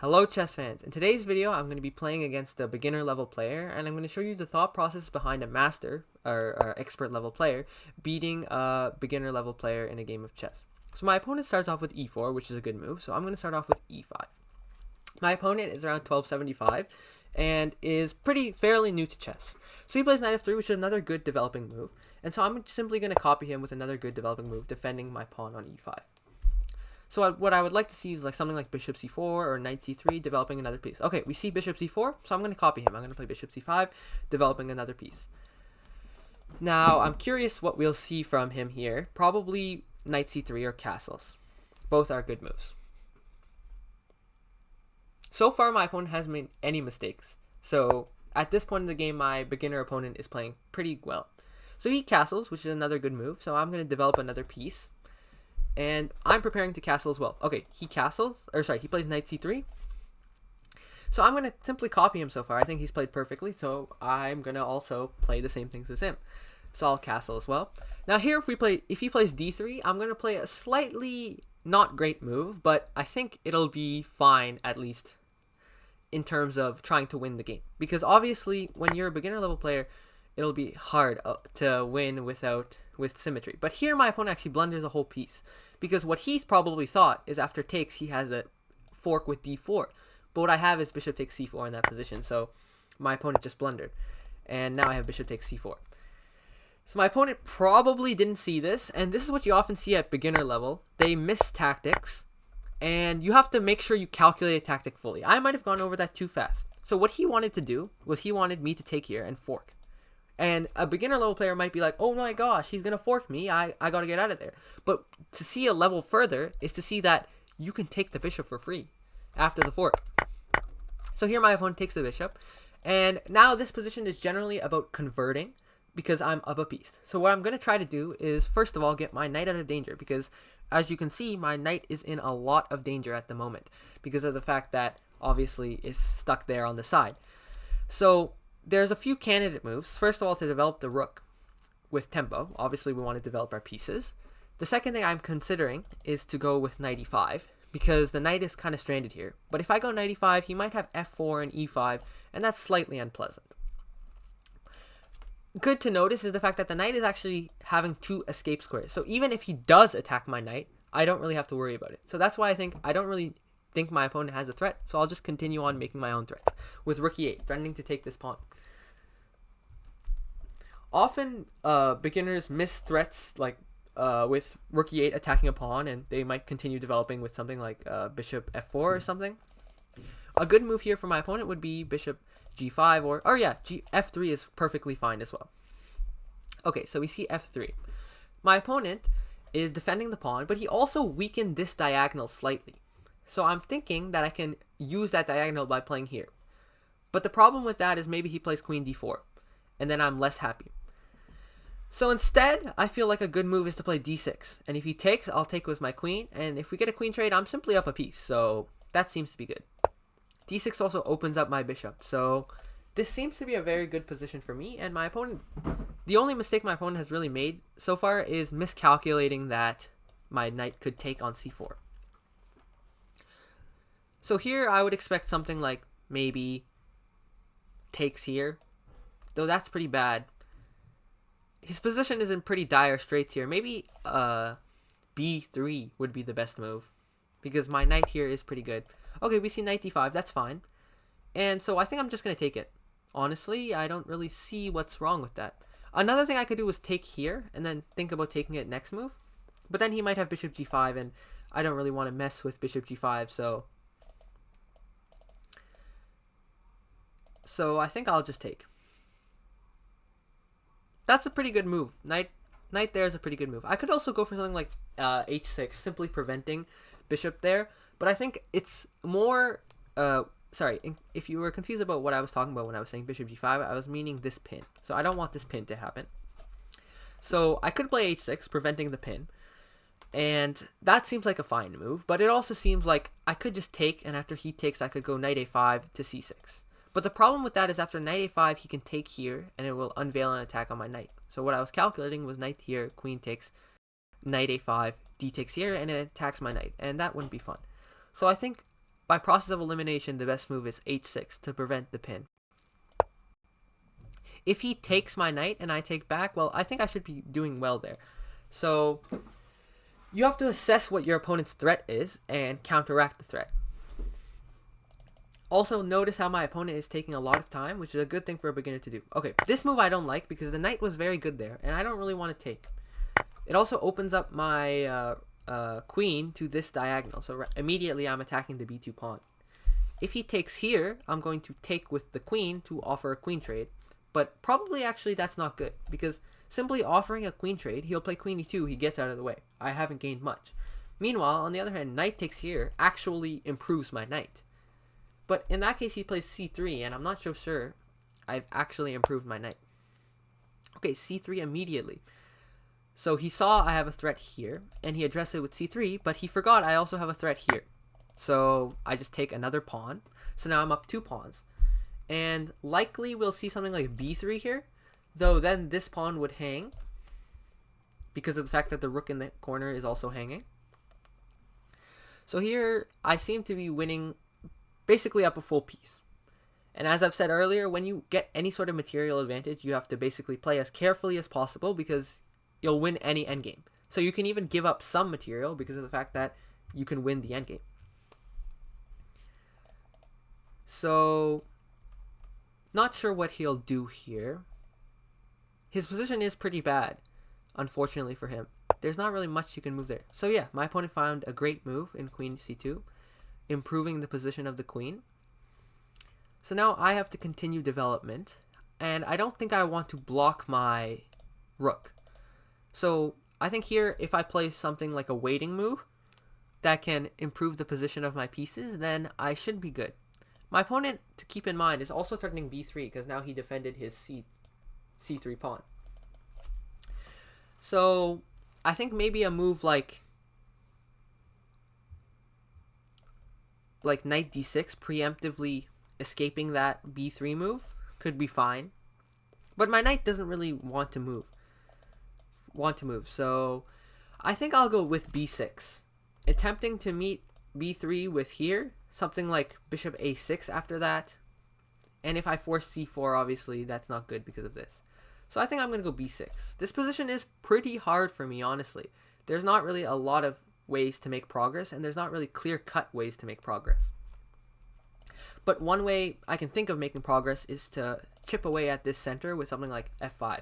Hello chess fans, in today's video I'm going to be playing against a beginner level player and I'm going to show you the thought process behind a master or expert level player beating a beginner level player in a game of chess. So my opponent starts off with e4, which is a good move, so I'm going to start off with e5. My opponent is around 1275 and is fairly new to chess. So he plays knight f3, which is another good developing move, and so I'm simply going to copy him with another good developing move, defending my pawn on e5. So what I would like to see is like something like bishop c4 or knight c3, developing another piece. Okay, we see bishop c4, so I'm going to copy him. I'm going to play bishop c5, developing another piece. Now, I'm curious what we'll see from him here. Probably knight c3 or castles. Both are good moves. So far, my opponent hasn't made any mistakes. So at this point in the game, my beginner opponent is playing pretty well. So he castles, which is another good move. So I'm going to develop another piece. And I'm preparing to castle as well. Okay, he plays knight c3. So I'm going to simply copy him so far. I think he's played perfectly, so I'm going to also play the same things as him. So I'll castle as well. Now here, if he plays d3, I'm going to play a slightly not great move, but I think it'll be fine, at least in terms of trying to win the game. Because obviously, when you're a beginner level player, it'll be hard to win with symmetry. But here, my opponent actually blunders a whole piece. Because what he probably thought is after takes, he has a fork with d4. But what I have is bishop takes c4 in that position. So my opponent just blundered. And now I have bishop takes c4. So my opponent probably didn't see this. And this is what you often see at beginner level. They miss tactics. And you have to make sure you calculate a tactic fully. I might have gone over that too fast. So what he wanted to do was he wanted me to take here and fork. And a beginner level player might be like, oh my gosh, he's going to fork me. I got to get out of there. But to see a level further is to see that you can take the bishop for free after the fork. So here my opponent takes the bishop. And now this position is generally about converting because I'm up a piece. So what I'm going to try to do is, first of all, get my knight out of danger. Because as you can see, my knight is in a lot of danger at the moment because of the fact that obviously it's stuck there on the side. So there's a few candidate moves. First of all, to develop the rook with tempo. Obviously, we want to develop our pieces. The second thing I'm considering is to go with knight e5 because the knight is kind of stranded here. But if I go knight e5, he might have f4 and e5, and that's slightly unpleasant. Good to notice is the fact that the knight is actually having two escape squares. So even if he does attack my knight, I don't really have to worry about it. So that's why I don't really think my opponent has a threat. So I'll just continue on making my own threats with rook e8, threatening to take this pawn. Often, beginners miss threats like with rook e8 attacking a pawn, and they might continue developing with something like bishop f4 or something. A good move here for my opponent would be bishop g5 or f3 is perfectly fine as well. Okay, so we see f3. My opponent is defending the pawn, but he also weakened this diagonal slightly. So I'm thinking that I can use that diagonal by playing here. But the problem with that is maybe he plays queen d4, and then I'm less happy. So instead, I feel like a good move is to play d6. And if he takes, I'll take with my queen. And if we get a queen trade, I'm simply up a piece. So that seems to be good. d6 also opens up my bishop. So this seems to be a very good position for me. And my opponent, the only mistake my opponent has really made so far is miscalculating that my knight could take on c4. So here I would expect something like maybe takes here. Though that's pretty bad. His position is in pretty dire straits here. Maybe b3 would be the best move. Because my knight here is pretty good. Okay, we see knight d5. That's fine. And so I think I'm just going to take it. Honestly, I don't really see what's wrong with that. Another thing I could do is take here and then think about taking it next move. But then he might have bishop g5 and I don't really want to mess with bishop g5. So I think I'll just take. That's a pretty good move. Knight there is a pretty good move. I could also go for something like h6, simply preventing bishop there. But I think it's more... if you were confused about what I was talking about when I was saying bishop g5, I was meaning this pin. So I don't want this pin to happen. So I could play h6, preventing the pin. And that seems like a fine move. But it also seems like I could just take, and after he takes, I could go knight a5 to c6. But the problem with that is after knight a5, he can take here, and it will unveil an attack on my knight. So what I was calculating was knight here, queen takes, knight a5, d takes here, and it attacks my knight. And that wouldn't be fun. So I think by process of elimination, the best move is h6 to prevent the pin. If he takes my knight and I take back, well, I think I should be doing well there. So you have to assess what your opponent's threat is and counteract the threat. Also, notice how my opponent is taking a lot of time, which is a good thing for a beginner to do. Okay, this move I don't like because the knight was very good there, and I don't really want to take. It also opens up my queen to this diagonal, so immediately I'm attacking the b2 pawn. If he takes here, I'm going to take with the queen to offer a queen trade, but probably actually that's not good, because simply offering a queen trade, he'll play queen e2, he gets out of the way. I haven't gained much. Meanwhile, on the other hand, knight takes here actually improves my knight. But in that case, he plays c3, and I'm not so sure I've actually improved my knight. Okay, c3 immediately. So he saw I have a threat here, and he addressed it with c3, but he forgot I also have a threat here. So I just take another pawn. So now I'm up 2 pawns. And likely we'll see something like b3 here, though then this pawn would hang because of the fact that the rook in the corner is also hanging. So here I seem to be winning basically up a full piece. And as I've said earlier, when you get any sort of material advantage, you have to basically play as carefully as possible because you'll win any endgame. So you can even give up some material because of the fact that you can win the endgame. So, not sure what he'll do here. His position is pretty bad, unfortunately for him. There's not really much you can move there. So yeah, my opponent found a great move in queen c2. Improving the position of the queen. So now I have to continue development, and I don't think I want to block my rook. So I think here, if I play something like a waiting move that can improve the position of my pieces, then I should be good. My opponent, to keep in mind, is also threatening b3 because now he defended his c3 pawn. So I think maybe a move like knight d6, preemptively escaping that b3 move could be fine. But my knight doesn't really want to move. So I think I'll go with b6. Attempting to meet b3 with here, something like bishop a6 after that. And if I force c4, obviously that's not good because of this. So I think I'm going to go b6. This position is pretty hard for me, honestly. There's not really a lot of ways to make progress, and there's not really clear-cut ways to make progress. But one way I can think of making progress is to chip away at this center with something like f5.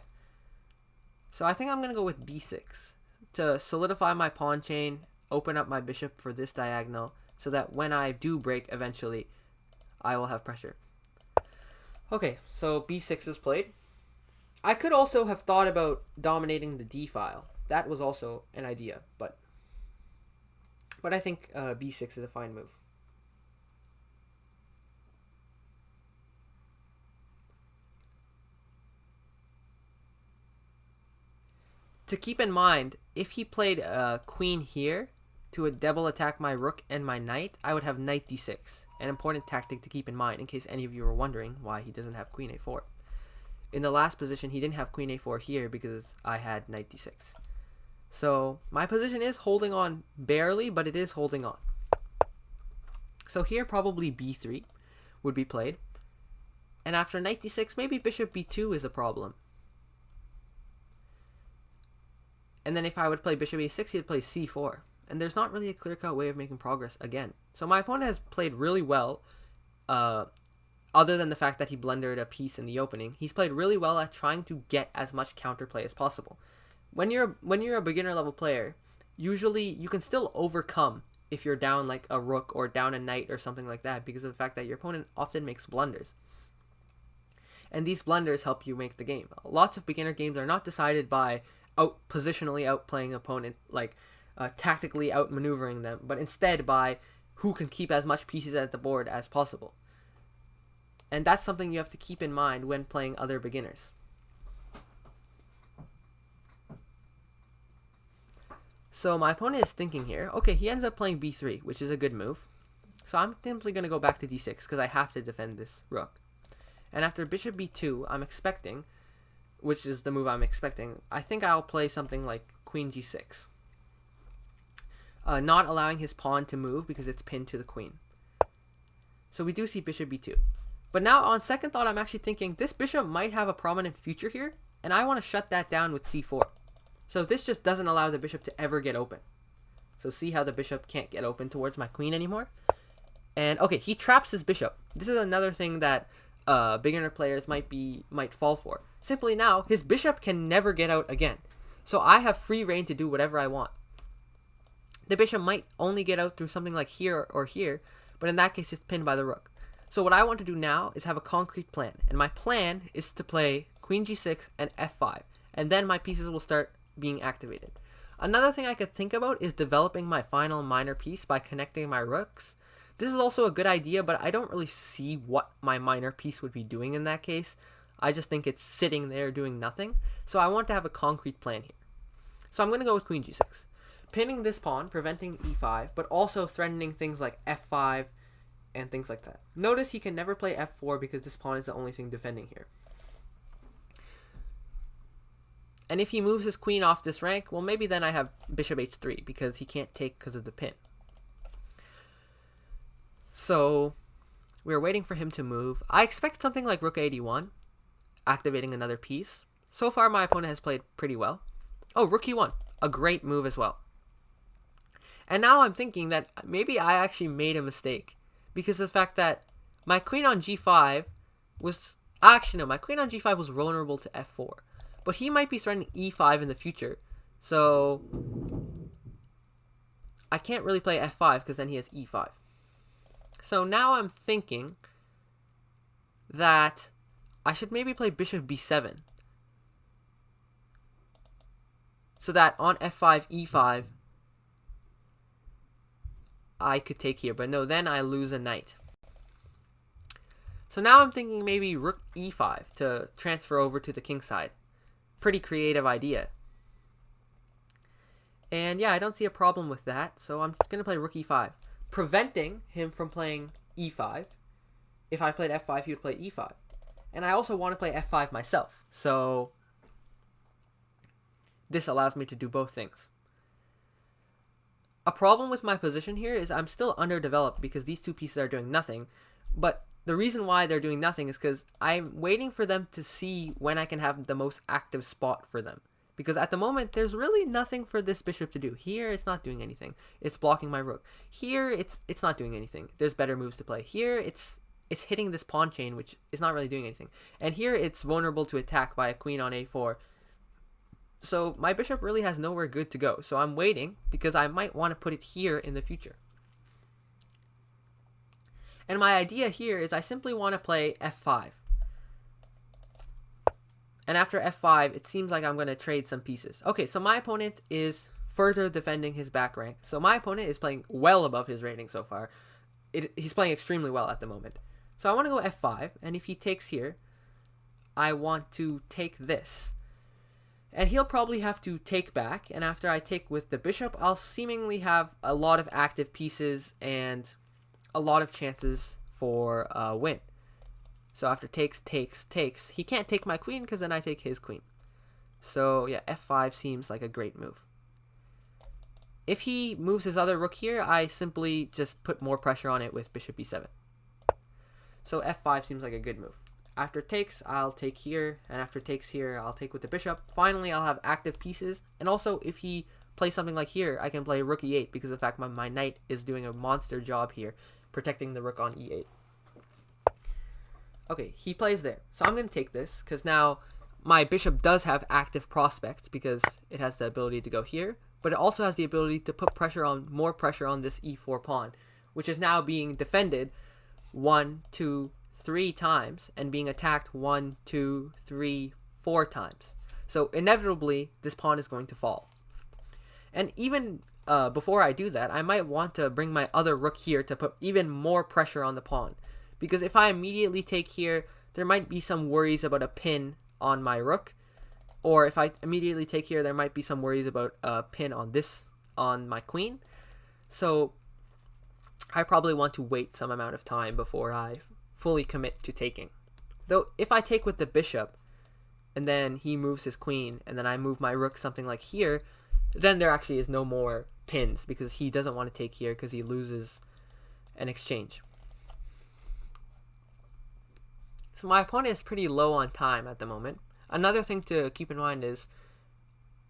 So I think I'm going to go with b6 to solidify my pawn chain, open up my bishop for this diagonal, so that when I do break eventually, I will have pressure. Okay, so b6 is played. I could also have thought about dominating the d file. That was also an idea, but I think b6 is a fine move. To keep in mind, if he played a queen here to double attack my rook and my knight, I would have knight d6. An important tactic to keep in mind in case any of you are wondering why he doesn't have queen a4. In the last position, he didn't have queen a4 here because I had knight d6. So my position is holding on barely, but it is holding on. So here probably b3 would be played. And after knight d6, maybe bishop b2 is a problem. And then if I would play bishop a6, he'd play c4. And there's not really a clear-cut way of making progress again. So my opponent has played really well, other than the fact that he blundered a piece in the opening. He's played really well at trying to get as much counterplay as possible. When you're a beginner level player, usually you can still overcome if you're down like a rook or down a knight or something like that because of the fact that your opponent often makes blunders. And these blunders help you make the game. Lots of beginner games are not decided by positionally outplaying opponent, like tactically outmaneuvering them, but instead by who can keep as much pieces at the board as possible. And that's something you have to keep in mind when playing other beginners. So my opponent is thinking here, okay, he ends up playing b3, which is a good move. So I'm simply going to go back to d6 because I have to defend this rook. And after bishop b2, I'm expecting, which is the move I'm expecting, I think I'll play something like queen g6. Not allowing his pawn to move because it's pinned to the queen. So we do see bishop b2. But now on second thought, I'm actually thinking this bishop might have a prominent future here, and I want to shut that down with c4. So this just doesn't allow the bishop to ever get open. So see how the bishop can't get open towards my queen anymore? And okay, he traps his bishop. This is another thing that beginner players might fall for. Simply now, his bishop can never get out again. So I have free reign to do whatever I want. The bishop might only get out through something like here or here, but in that case it's pinned by the rook. So what I want to do now is have a concrete plan. And my plan is to play queen g6 and f5. And then my pieces will start being activated. Another thing I could think about is developing my final minor piece by connecting my rooks. This is also a good idea, but I don't really see what my minor piece would be doing in that case. I just think it's sitting there doing nothing. So I want to have a concrete plan here. So I'm going to go with queen g6. Pinning this pawn, preventing e5, but also threatening things like f5 and things like that. Notice he can never play f4 because this pawn is the only thing defending here. And if he moves his queen off this rank, well, maybe then I have bishop h3 because he can't take because of the pin. So we're waiting for him to move. I expect something like rook 81, activating another piece. So far, my opponent has played pretty well. Oh, rook e1, a great move as well. And now I'm thinking that maybe I actually made a mistake because of the fact that my queen on g5 was... Actually, no, my queen on g5 was vulnerable to f4. But he might be threatening e5 in the future. So I can't really play f5 because then he has e5. So now I'm thinking that I should maybe play bishop b7. So that on f5, e5, I could take here. But no, then I lose a knight. So now I'm thinking maybe rook e5 to transfer over to the king side. Pretty creative idea. And yeah, I don't see a problem with that. So I'm just going to play rook e5. Preventing him from playing e5. If I played f5, he would play e5. And I also want to play f5 myself. So this allows me to do both things. A problem with my position here is I'm still underdeveloped because these two pieces are doing nothing. But the reason why they're doing nothing is because I'm waiting for them to see when I can have the most active spot for them. Because at the moment, there's really nothing for this bishop to do. Here, it's not doing anything. It's blocking my rook. Here, it's not doing anything. There's better moves to play. Here, it's hitting this pawn chain, which is not really doing anything. And here, it's vulnerable to attack by a queen on a4. So my bishop really has nowhere good to go. So I'm waiting because I might want to put it here in the future. And my idea here is I simply want to play f5. And after f5, it seems like I'm going to trade some pieces. Okay, so my opponent is further defending his back rank. So my opponent is playing well above his rating so far. He's playing extremely well at the moment. So I want to go f5, and if he takes here, I want to take this. And he'll probably have to take back, and after I take with the bishop, I'll seemingly have a lot of active pieces and a lot of chances for a win. So after takes, he can't take my queen because then I take his queen. So yeah, f5 seems like a great move. If he moves his other rook here, I simply just put more pressure on it with bishop b7. So f5 seems like a good move. After takes, I'll take here, and after takes here, I'll take with the bishop. Finally, I'll have active pieces, and also if he plays something like here, I can play rook e8 because of the fact my knight is doing a monster job here, protecting the rook on e8. Okay, he plays there. So I'm going to take this, because now my bishop does have active prospects, because it has the ability to go here, but it also has the ability to put more pressure on this e4 pawn, which is now being defended 1, 2, 3 times, and being attacked 1, 2, 3, 4 times. So inevitably, this pawn is going to fall. And even before I do that, I might want to bring my other rook here to put even more pressure on the pawn. Because if I immediately take here, there might be some worries about a pin on my rook. Or if I immediately take here, there might be some worries about a pin on my queen. So I probably want to wait some amount of time before I fully commit to taking. Though if I take with the bishop, and then he moves his queen, and then I move my rook something like here, then there actually is no more pins, because he doesn't want to take here because he loses an exchange. So my opponent is pretty low on time at the moment. Another thing to keep in mind is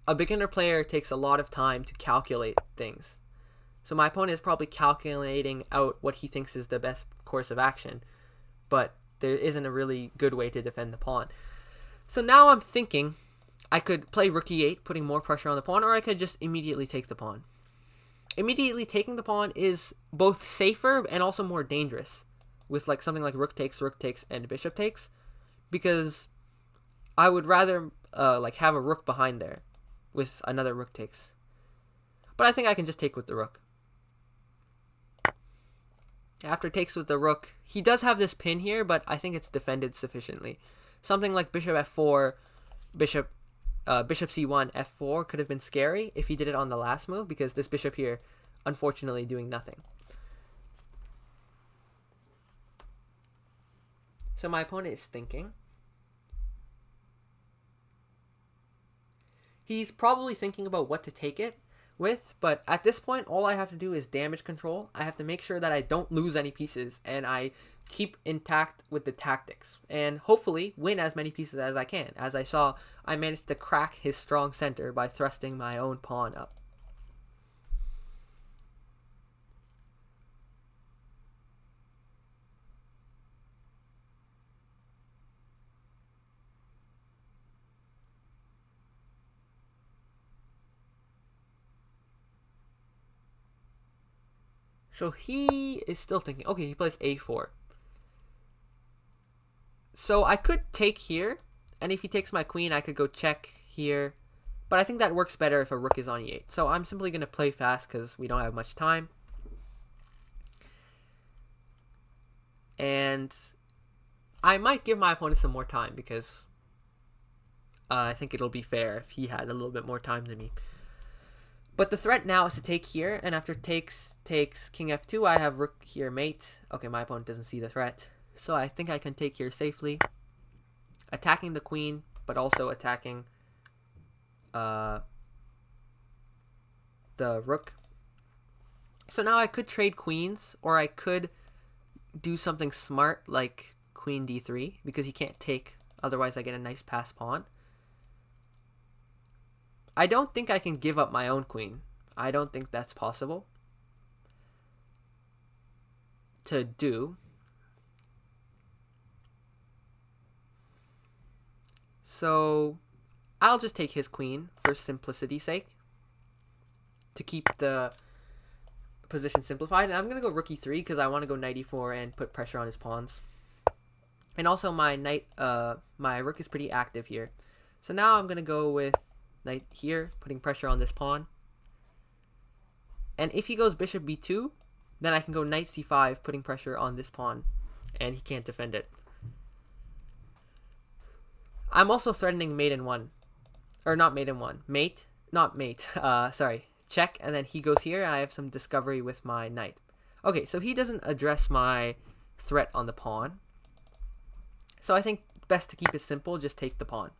a beginner player takes a lot of time to calculate things. So my opponent is probably calculating out what he thinks is the best course of action, but there isn't a really good way to defend the pawn. So now I'm thinking I could play rook e8, putting more pressure on the pawn, or I could just immediately take the pawn. Immediately taking the pawn is both safer and also more dangerous with like something like rook takes, and bishop takes, because I would rather like have a rook behind there with another rook takes. But I think I can just take with the rook. After takes with the rook, he does have this pin here, but I think it's defended sufficiently. Something like bishop f4, bishop c1, f4 could have been scary if he did it on the last move, because this bishop here, unfortunately, doing nothing. So my opponent is thinking. He's probably thinking about what to take it with, but at this point, all I have to do is damage control. I have to make sure that I don't lose any pieces, and I keep intact with the tactics, and hopefully win as many pieces as I can. As I saw, I managed to crack his strong center by thrusting my own pawn up. So he is still thinking. Okay, he plays a4. So I could take here, and if he takes my queen, I could go check here. But I think that works better if a rook is on e8. So I'm simply going to play fast because we don't have much time. And I might give my opponent some more time because I think it'll be fair if he had a little bit more time than me. But the threat now is to take here, and after takes king f2, I have rook here mate. Okay, my opponent doesn't see the threat, so I think I can take here safely, attacking the queen, but also attacking the rook. So now I could trade queens, or I could do something smart like queen d3, because he can't take, otherwise I get a nice pass pawn. I don't think I can give up my own queen. I don't think that's possible to do. So I'll just take his queen for simplicity's sake to keep the position simplified. And I'm going to go rook e3 because I want to go knight e4 and put pressure on his pawns. And also my my rook is pretty active here. So now I'm going to go with knight here, putting pressure on this pawn. And if he goes bishop b2, then I can go knight c5, putting pressure on this pawn, and he can't defend it. I'm also threatening mate in one, or not mate in one, mate, not mate, sorry, check, and then he goes here, and I have some discovery with my knight. Okay, so he doesn't address my threat on the pawn, so I think best to keep it simple, just take the pawn.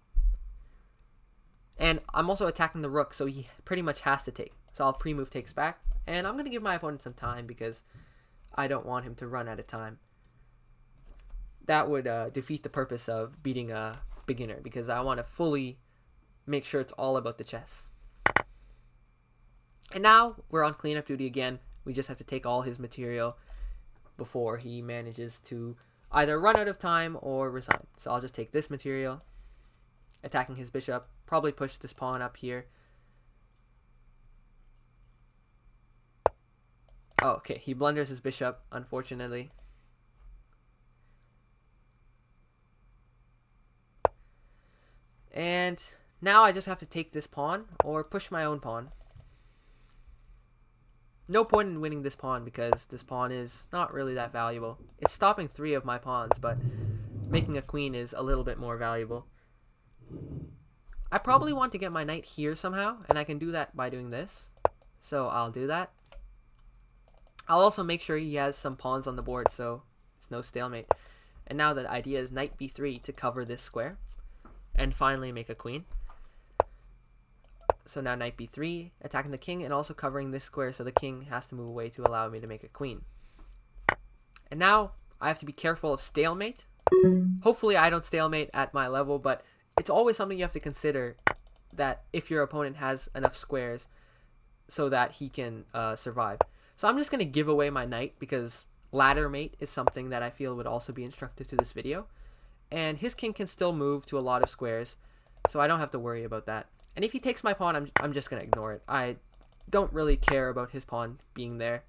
And I'm also attacking the rook, so he pretty much has to take. So I'll pre-move takes back. And I'm going to give my opponent some time because I don't want him to run out of time. That would defeat the purpose of beating a beginner, because I want to fully make sure it's all about the chess. And now we're on cleanup duty again. We just have to take all his material before he manages to either run out of time or resign. So I'll just take this material, attacking his bishop, probably push this pawn up here. Oh, okay, he blunders his bishop, unfortunately. And now I just have to take this pawn or push my own pawn. No point in winning this pawn because this pawn is not really that valuable. It's stopping 3 of my pawns, but making a queen is a little bit more valuable. I probably want to get my knight here somehow, and I can do that by doing this. So I'll do that. I'll also make sure he has some pawns on the board so it's no stalemate. And now the idea is knight b3 to cover this square and finally make a queen. So now knight b3, attacking the king and also covering this square, so the king has to move away to allow me to make a queen. And now I have to be careful of stalemate Hopefully I don't stalemate at my level, but it's always something you have to consider, that if your opponent has enough squares so that he can survive. So I'm just going to give away my knight because ladder mate is something that I feel would also be instructive to this video. And his king can still move to a lot of squares, so I don't have to worry about that. And if he takes my pawn, I'm just going to ignore it. I don't really care about his pawn being there.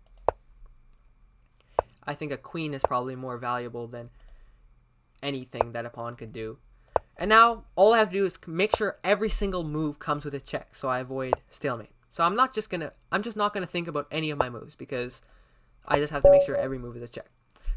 I think a queen is probably more valuable than anything that a pawn could do. And now all I have to do is make sure every single move comes with a check, so I avoid stalemate. So I'm just not gonna think about any of my moves because I just have to make sure every move is a check.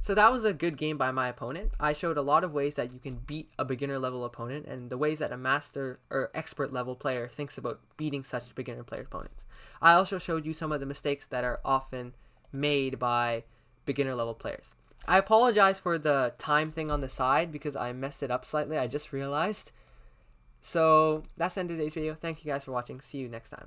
So that was a good game by my opponent. I showed a lot of ways that you can beat a beginner level opponent and the ways that a master or expert level player thinks about beating such beginner player opponents. I also showed you some of the mistakes that are often made by beginner level players. I apologize for the time thing on the side because I messed it up slightly. I just realized. So that's the end of today's video. Thank you guys for watching. See you next time.